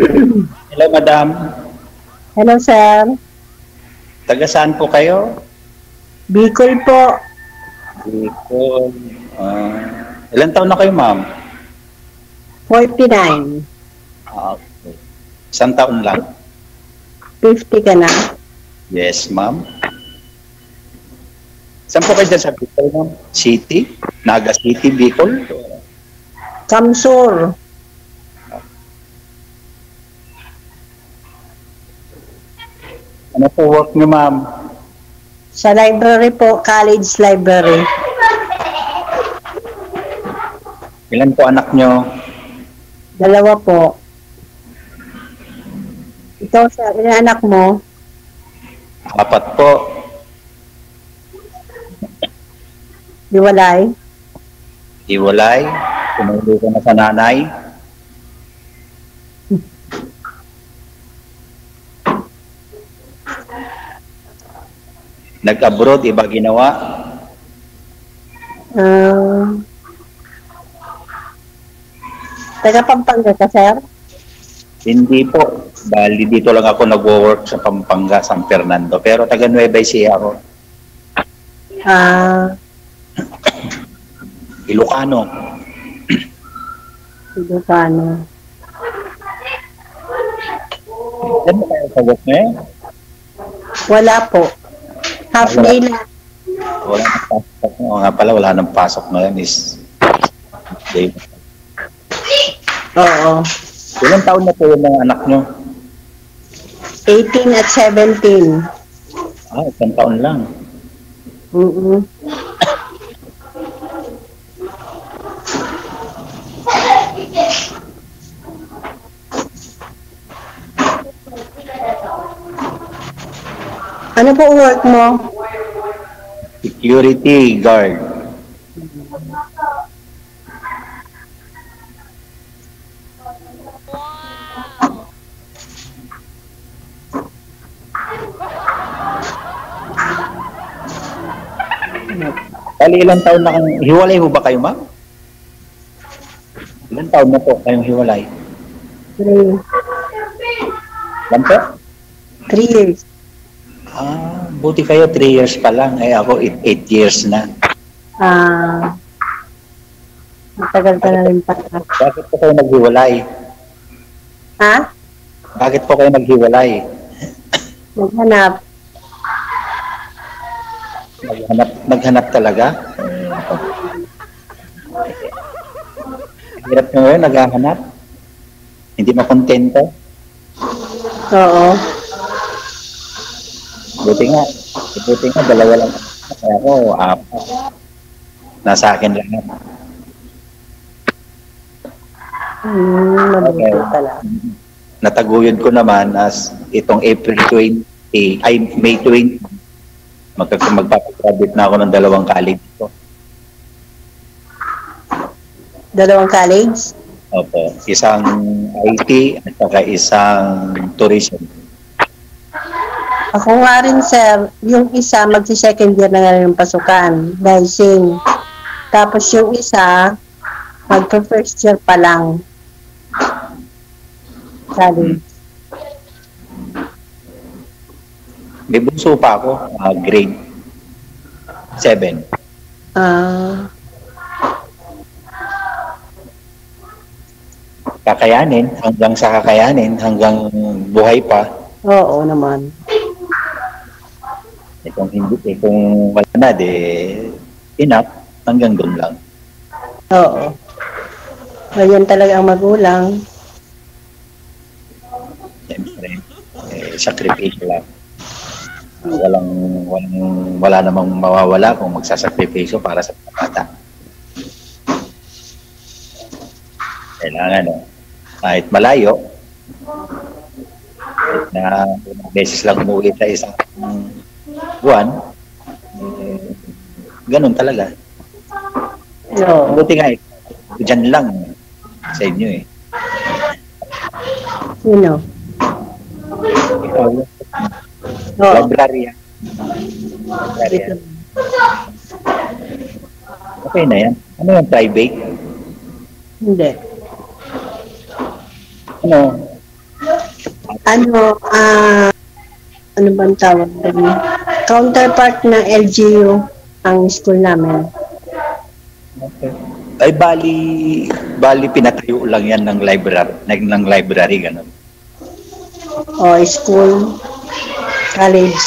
Hello, madam. Hello, sir. Taga saan po kayo? Bicol po. Bicol. Ilan taon na kayo, ma'am? 49. Okay. Isang taon lang? 50 ka na. Yes, ma'am. Saan po kayo dyan sa Bicol, ma'am? City? Naga City, Bicol? Kamsur. Ano po work niyo, ma'am? Sa library po, college library. Ilan po anak niyo? 2 po. Ikaw, sir, ilan anak mo? 4 po. Hiwalay? Hiwalay. Tumuli ko na sa nanay. Nag-abroad, iba ginawa. Taga Pampanga ka, sir? Hindi po. Bali, dito lang ako nag-work sa Pampanga, San Fernando. Pero taga Nueva Ecija ako. Ilocano. Ilocano. Saan mo kayo sa work ngayon? Wala po. Half day lang. Wala nang pasok. O nga pala, wala nang pasok ngayon is day. Oo. Ilang taon na po yung mga anak nyo? 18 at 17. Isang taon lang. Ano po work mo? Security guard. Bali, ilang taon na kang hiwalay ho ba kayo, ma'am? Ilang taon na po kayong hiwalay? 3. Ilan po? 3 years. Buti kayo 3 years pa lang. Ako 8 years na. Matagal ka na rin pa. Bakit po kayo naghiwalay? Ha? Bakit po kayo naghiwalay? Naghanap. Naghanap talaga? Hirap nyo ngayon, naghahanap? Hindi makontento? Oo. Buti nga, 2 lang. Kaya ako, 4. Nasa akin lang. Mabuti pala. Nataguyod ko naman as itong April 20, May 20, magpapagraduate na ako ng 2 college ko. 2 college? Opo, isang IT at saka isang tourism. Ako nga rin, sir. Yung isa, magsi-second year na nga rin yung pasukan. Nursing. Tapos yung isa, magpa-first year pa lang. College. May bunso pa ako, grade 7. Kakayanin, hanggang sa kakayanin, hanggang buhay pa. Oo naman. Kung hindi, kung wala na, enough, hanggang doon lang. Oo. Ganyan talaga ang magulang. Siyempre, sakripisyo lang. Wala namang mawawala kung magsasakripisyo para sa bata. Kailangan, kahit malayo, na beses lang umuwi sa isang buwan, ganun talaga. Oo. Buti nga, dyan lang sa inyo eh. Sino? Ikaw, Oo. librarian. Okay na yan. Ano yung private? Hindi. Ano? ano, ano bang tawag doon? Counterpart ng LGU ang school namin. Okay. Ay, bali pinatayo lang yan ng library, gano'n. O, school, college.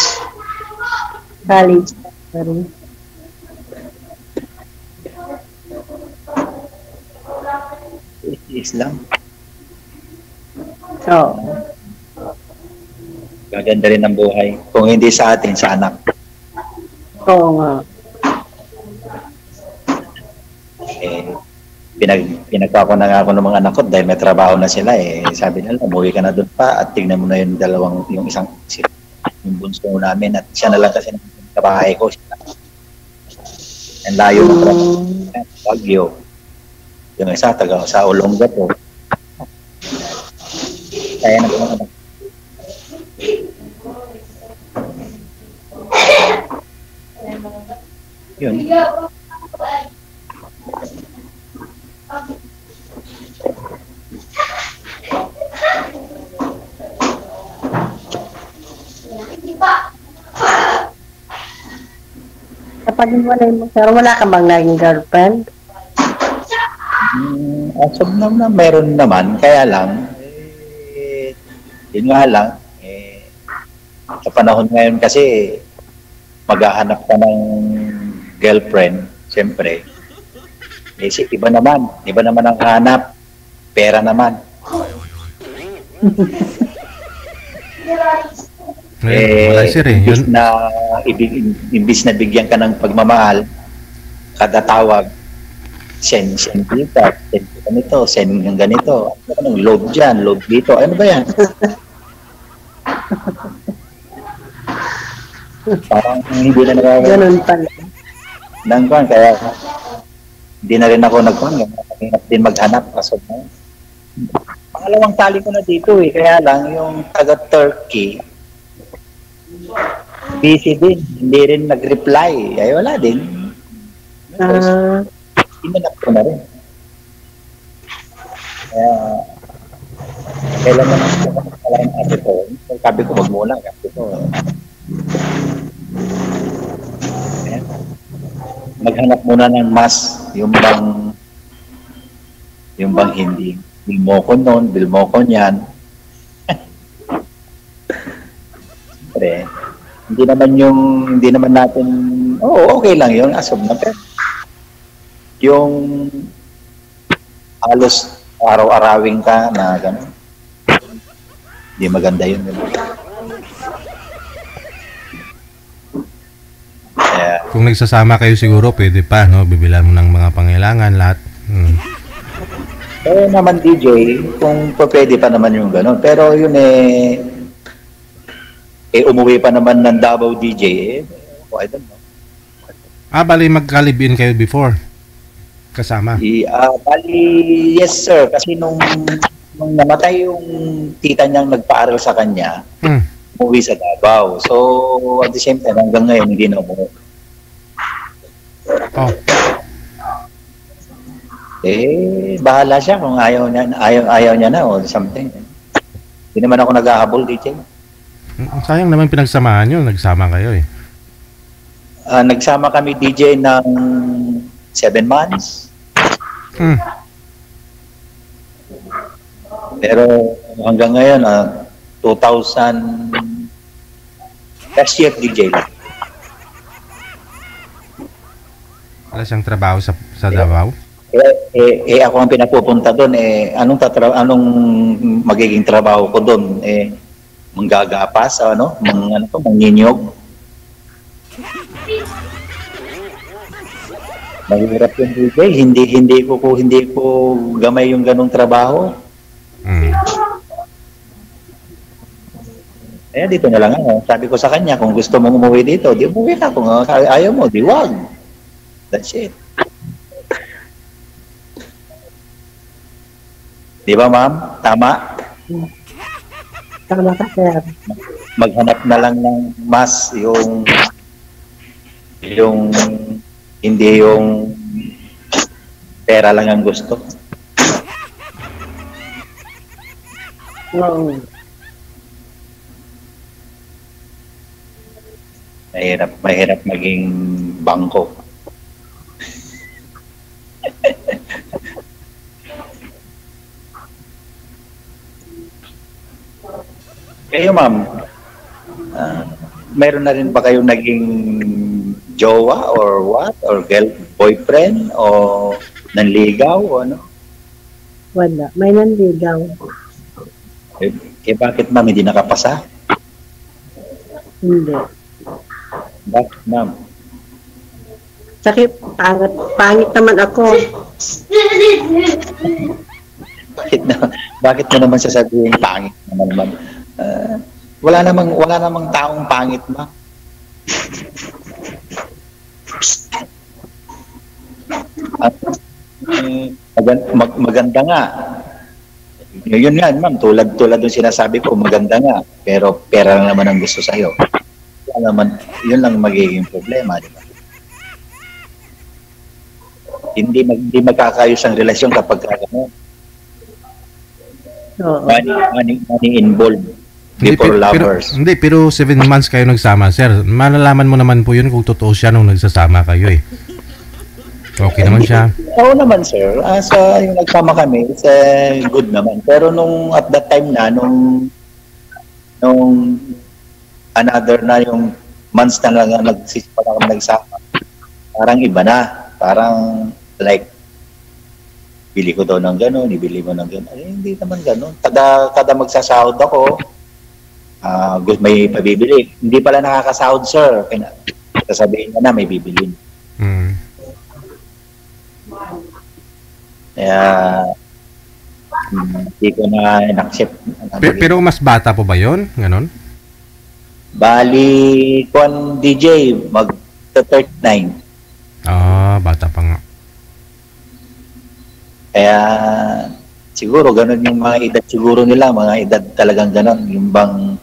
College. Sorry. Islam. Oo. Gaganda rin ang buhay. Kung hindi sa atin, sa anak. Oo nga. Pinagpa ko na nga ako ng mga anak ko dahil may trabaho na sila sabi nila umuwi ka na doon pa at tignan mo na yung isang yung bunso namin at siya na lang kasi ng kabahay ko ang layo ng trabaho Baguio yung isa taga sa Olongapo kaya na mga anak yun. Kapag wala mo, pero wala ka bang naging girlfriend? As of now na meron naman, kaya lang, yun nga lang, sa panahon ngayon kasi, maghahanap ka ng girlfriend, siyempre, iba naman ang hanap, pera naman. Wala sir eh. Imbis na bigyan ka ng pagmamahal, kada tawag, send dito, send ganito, send ng ganito, anong load dyan, load dito, ano ba yan? Parang hindi na nagagawa. Ganun pala. Nangkuhan, kaya hindi na rin ako nagkuhan, mahirap din maghanap kaso na. Pangalawang tali ko na dito kaya lang yung taga-Turkey, busy din, hindi rin nag-reply, ay wala din. Inanap ko na rin. Kaya, kailan naman ako wala yung ate ko, sabi ko wag mo lang, kasi ko, maghanap muna ng mas, yung bang hindi, bil mo ko noon, bil mo ko niyan. Siyempre, hindi naman natin, okay lang yun, asob na, pero yung halos araw-arawing ka na gano'n, hindi maganda yun. Kung nagsasama kayo siguro, pwede pa, no? Bibilan mo ng mga pangailangan, lahat. Kaya naman DJ, kung pwede pa naman yung gano'n. Pero yun umuwi pa naman ng Davao DJ, I don't know. Bali magka-live-in kayo before? Kasama? Bali, yes sir. Kasi nung namatay yung tita niyang nagpaaral sa kanya, umuwi sa Davao. So, at the same time, hanggang ngayon, hindi na umuwi. Bahala siya kung ayaw niya na o something. Hindi naman ako nag-ahabol, DJ. Sayang naman pinagsamahan nyo, nagsama kayo eh. Nagsama kami, DJ, ng 7 months. Pero hanggang ngayon, 2000, last year, DJ. Wala siyang trabaho sa Davao? Ako ang pinapupunta doon, anong magiging trabaho ko doon? Manggagapas, manginyog. Mahirap yung DJ, hindi ko gamay yung ganong trabaho. Dito na lang ako. Sabi ko sa kanya, kung gusto mong umuwi dito, di umuwi ka. Kung ayaw mo, di wag. That's it. Di ba, ma'am? Tama? Tama ka, sir. Maghanap na lang ng mas yung hindi yung pera lang ang gusto. Mahirap maging bangko. Kayo, ma'am, meron na rin ba kayong naging jowa or what? Or boyfriend? O nanligaw? O ano? Wala. May nanligaw. Bakit, ma'am, hindi nakapasa? Hindi. Bakit, ma'am? Sakit, pangit naman ako. Bakit mo naman sasabihin pangit naman, ma'am? Wala namang taong pangit, ma'am. Maganda nga. Yun nga, ma'am, tulad ng sinasabi ko, maganda nga, pero pera lang naman ang gusto sa'yo. Yun lang magiging problema, di ba? Hindi magkakayos ang relasyon kapag gano'n. Money involved before lovers. Pero 7 months kayo nagsama, sir. Malalaman mo naman po yun kung totoo siya nung nagsasama kayo eh. Okay naman siya. Oo naman, sir. Yung nagsama kami, it's good naman. Pero nung at that time na, nung another na yung months na lang nagsama, parang iba na. Parang like, bili ko daw ng gano'n, ibili mo ng gano'n. Hindi naman gano'n. Kada magsasahod ako, may pabibili. Hindi pala nakakasahod, sir. Sasabihin mo na, may bibili. Kaya, hindi ko na in-accept. Pero mas bata po ba yun? Ganon? Bali, DJ, mag-39. Bata pa nga. Kaya siguro ganun yung mga edad siguro nila, mga edad talagang ganun, yung bang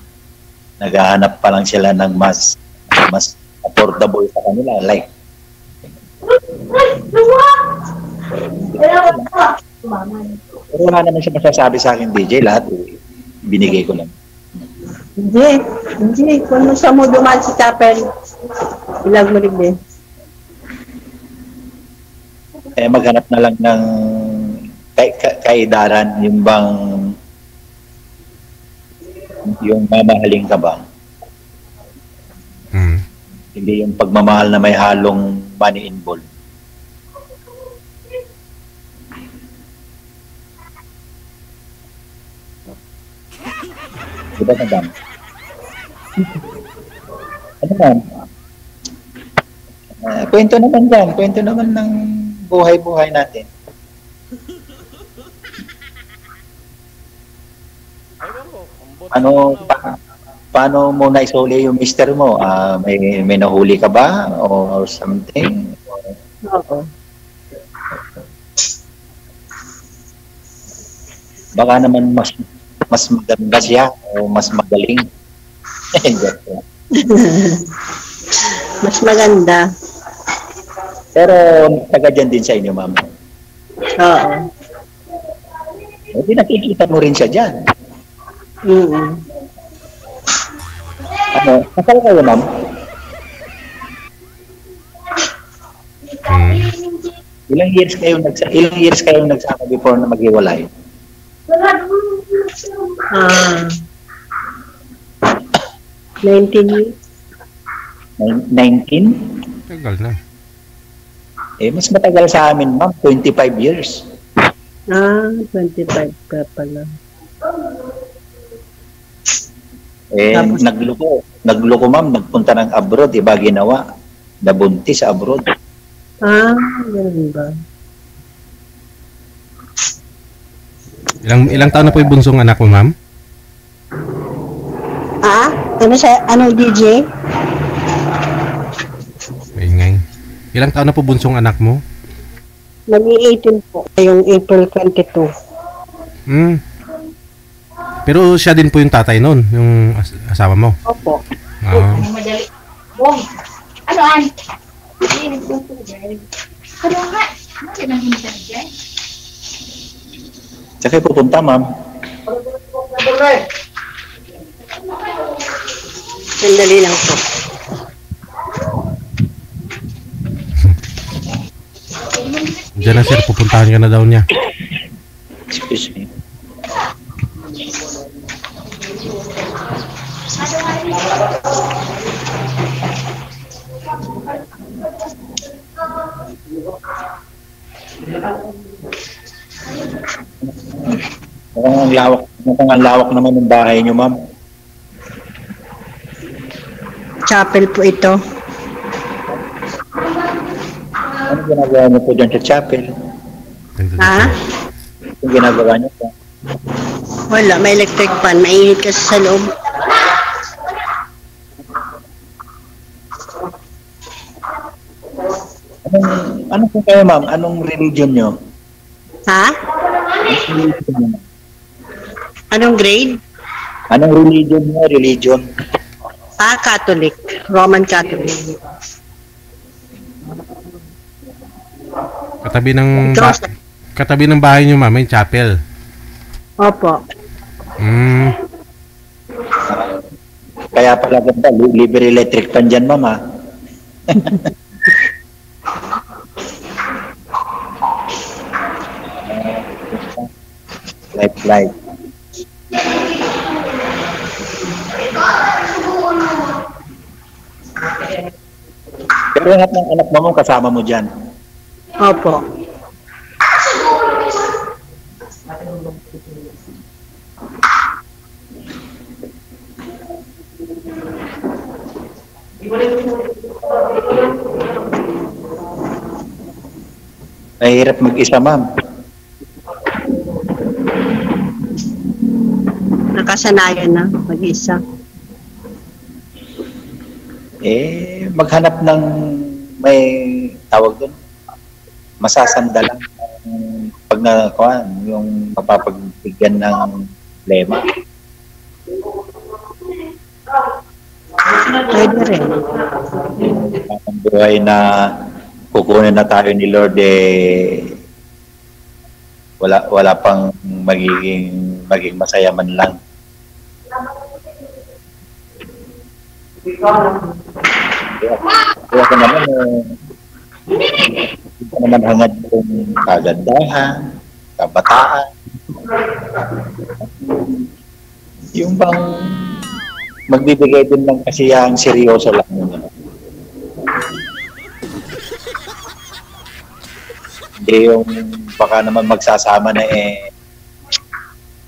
naghahanap pa lang sila ng mas affordable sa kanila, like pero wala naman siya masasabi sa akin, DJ, lahat binigay ko lang. Hindi, kung sa mo dumaan si Chapel, ilag mo rin din. Maghanap na lang ng kaidaran, yung bang yung mamahaling ka ba? Hindi yung pagmamahal na may halong money involved. Diba, madam? Ano man? Kwento naman dyan. Kwento naman ng buhay-buhay natin. Paano mo naisuli yung mister mo? May nahuli ka ba? Or something? Oo. Baka naman mas maganda siya o mas magaling. Mas maganda. Pero taga dyan din sa inyo, ma'am. Oo. Hindi nakikita mo rin siya dyan. Kasal kayo, ma'am? Ilang years kayo nagsama before na maghiwalay? 19 years. 19? Tagal na. Mas matagal sa amin, ma'am. 25 years. 25 ka pala. Nagloko, ma'am. Nagpunta ng abroad. Iba ginawa. Nabuntis sa abroad. Ganun ba? Ilang taon na po yung bunsong anak mo, ma'am? Ano DJ? Ingay. Ilang taon na po bunsong anak mo? Nag-18 po. Yung April 22. Pero siya din po yung tatay nun, yung asawa mo? Opo. Madali. Bong. Ano nga? Ano nang hinta dyan? Saan kayo pupunta, ma'am? Sandali lang po. Diyan na sir, pupuntahan ka na daw niya. Excuse me. Mukhang ang lawak naman ng bahay niyo, ma'am. Chapel po ito. Ano ginagawa niyo po dyan sa chapel? Ha? Ano ginagawa niyo po? Wala, may electric fan. Mainit kasi sa loob. Ano po kayo, ma'am? Anong religion niyo? Ha? Anong grade? Anong religion niyo? Religion? Catholic. Roman Catholic. Katabi ng Ikaw, sir? katabi ng bahay niyo, ma'am, may chapel. Opo. Kaya pala ganda, libre electric pan dyan, ma'am, ha? Light. Pero lahat ng anak mo kasama mo dyan. Opo. Mahirap mag-isa, ma'am. Nakasanayan na mag-isa. Maghanap ng may tawag doon, masasandalan pag yung mapapagbigyan ng lema. Pwede rin. Ang buhay na kukunin na tayo ni Lord, wala pang maging masaya man lang. Kaya ko naman, hindi ko naman hangad kung kagandahan, kabataan. Yung bang magbibigay din ng kasiyahang seryoso lang yun. Hindi yung baka naman magsasama na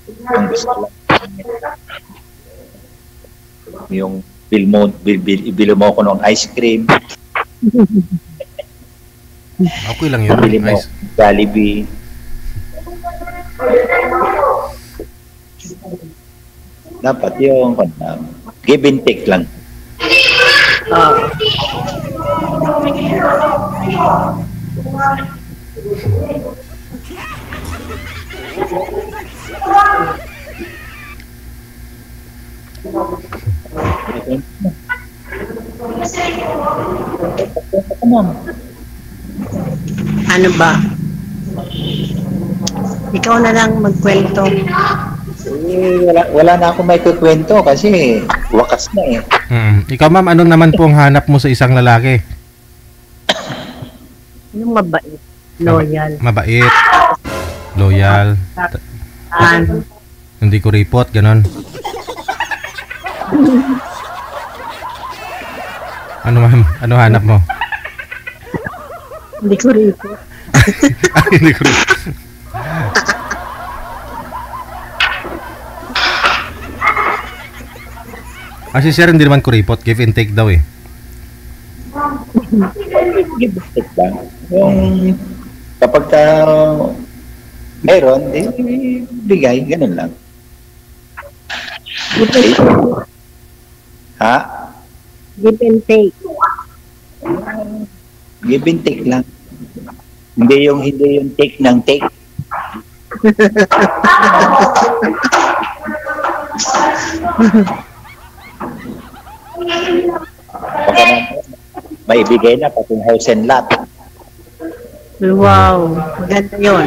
yung gusto lang. Yung bili mo ko ng ice cream. Okay lang yun. Bili mo Nice. Jollibee. Dapat yung give and take lang. Ano ba? Ikaw na lang magkwento. Wala na ako may kukwento kasi wakas na Ikaw, ma'am, ano naman po ang hanap mo sa isang lalaki? Yung mabait. Loyal. Mabait. Loyal. Hindi ko report, ganon. Ano, ma'am? Ano hanap mo? Hindi ko rito. Hindi ko report. Kasi sir, hindi naman kuripot. Give and take daw eh. give and take lang. Yung kapag meron, bigay, ganun lang. Ha? Give and take. Give and take lang. Hindi yung take ng take. Baka maibigay na pati house and lot. Wow, maganda yun.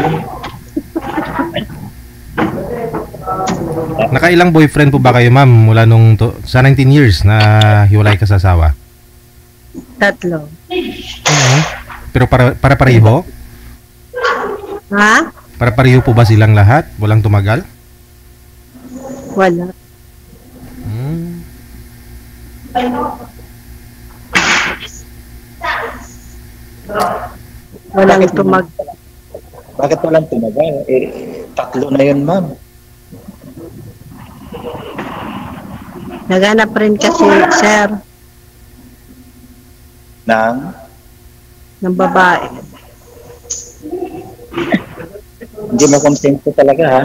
Nakailang boyfriend po ba kayo, ma'am, mula nung sa 19 years na hiwalay ka sa asawa? 3. Pero para pareho? Ha? Para pareho po ba silang lahat? Walang tumagal? Wala. Hmm. Walang Bakit Bakit walang tumagal? Tatlo na yun, ma'am. Naghanap rin kasi, sir, Nang ng babae. hindi makonsensya talaga, ha?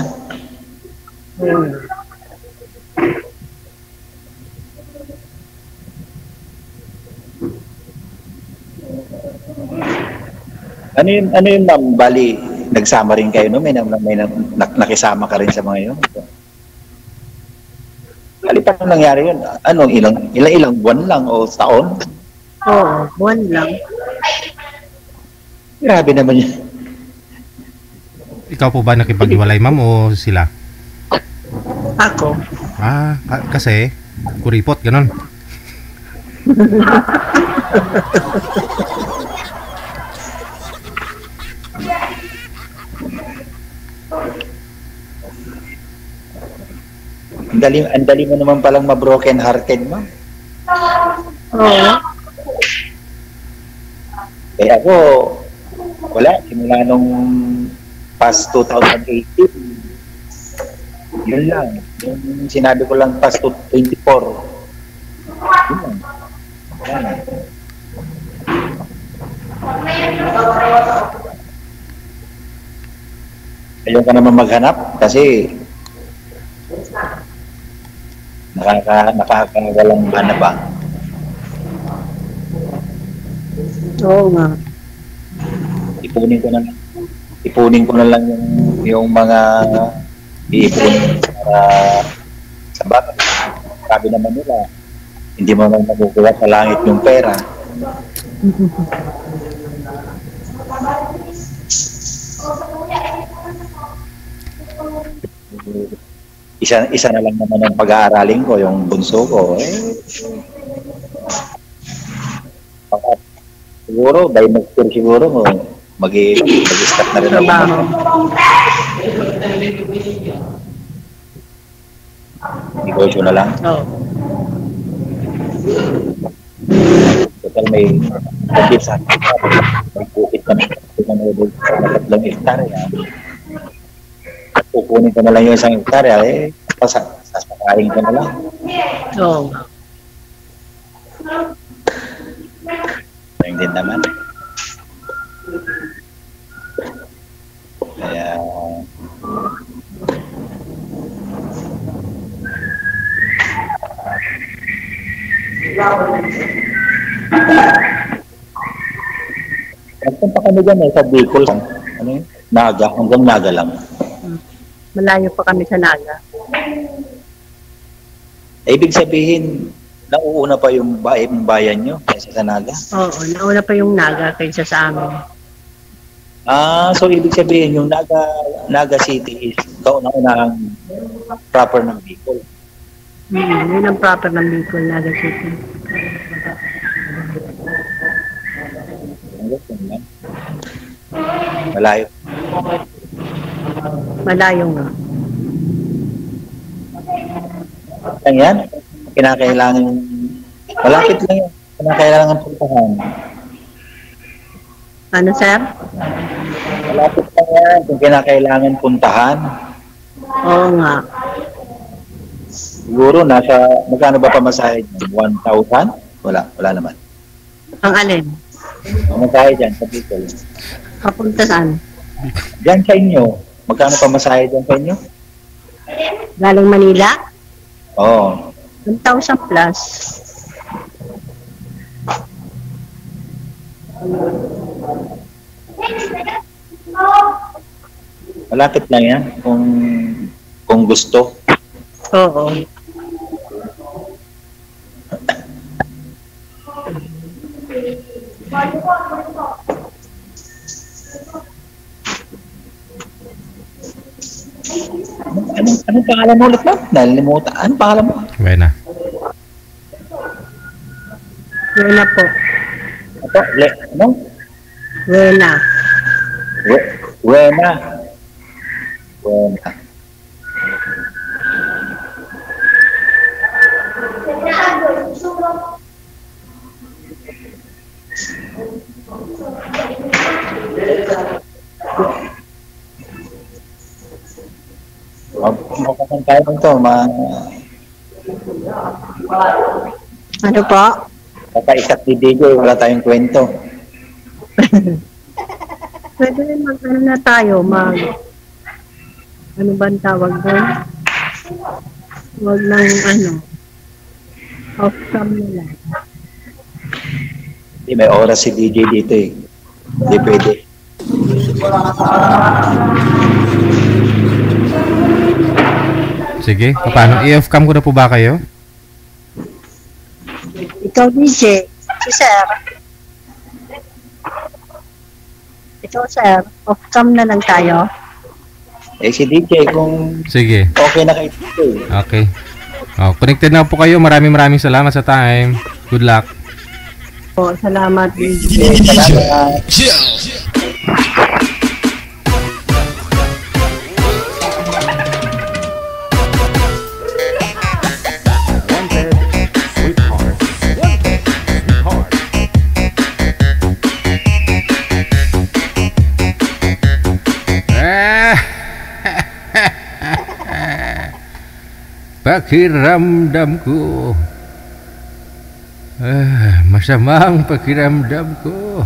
Ano yun, ma'am? Bali, nagsama rin kayo, no? Nakisama ka rin sa mga yun. Bali, paano nangyari yun? Ano, ilang buwan lang o taon? Oo, buwan lang. Grabe naman yun. Ikaw po ba nakipag-iwalay, ma'am, o sila? Ako. Kasi, kuripot, ganon. Ang dali mo naman palang ma-broken hearted, ma'am. Oo. Kaya ako, wala, simula nung past 2018, yun lang. Yung sinabi ko lang past 24, yun lang. Wala na. Ayaw ka naman maghanap kasi nakakawalang hanap ba? Oo nga. Ipunin ko na lang yung mga iipunin para sa bata. Sabi naman nila, hindi mo naman makukuha sa langit yung pera. Isa na lang naman ang pag-aaralin ko, yung bunso ko. Siguro, by next year siguro, mag-start na rin ako. Negosyo na lang. Oo. Total may sa may bukit na tatlong hektarya. Pupunin ko na lang yung isang hektarya, sasakain ko na lang. Oo. Ayun din naman. Kaya nagpunta kami dyan sa Bicol. Ano yun? Naga, hanggang Naga lang. Malayo pa kami sa Naga. Ibig sabihin, nauuna pa yung bayan nyo kaysa sa Naga? Oo, nauna pa yung Naga kaysa sa amin. So ibig sabihin, yung Naga City is kauna-unahang proper ng Bicol. Yun ang proper ng Bicol, Naga City. Malayo. Malayo nga. Lang yan, kinakailangan, malapit lang yan, kinakailangan puntahan. Ano, sir? Malapit lang yan, kung kinakailangan puntahan. Oo nga. Siguro, magkano ba pamasahe dyan? 1,000? Wala naman. Ang alin? Pamasahe dyan, sa Bicol. Papunta saan? Dyan sa inyo, magkano pamasahe dyan sa inyo? Galing Manila? Oo. 1,000 plus. Malapit lang yan, kung gusto. Oo. Anong pangalan mo ulit, ma'am? Nalimutan. Anong pangalan mo? Buena. Wena po. Ano? Wena. Buena. Buena. Makakan tayo nito, Ano po? kakaisak ni DJ, wala tayong kwento. Pwede rin ano na tayo, ano ba ang tawag doon? Huwag lang off-cam nila. Hindi, may oras si DJ dito eh. Hindi pwede. Sige, paano? I-off cam ko na po ba kayo? Ikaw, DJ. Si Sir. Ikaw, Sir. Off-cam na lang tayo. Si DJ, kung Sige. okay na kay DJ. Okay. Connected na po kayo. Maraming salamat sa time. Good luck. Po, salamat, DJ. Salamat. Pakiramdam ko. Masamang pakiramdam ko.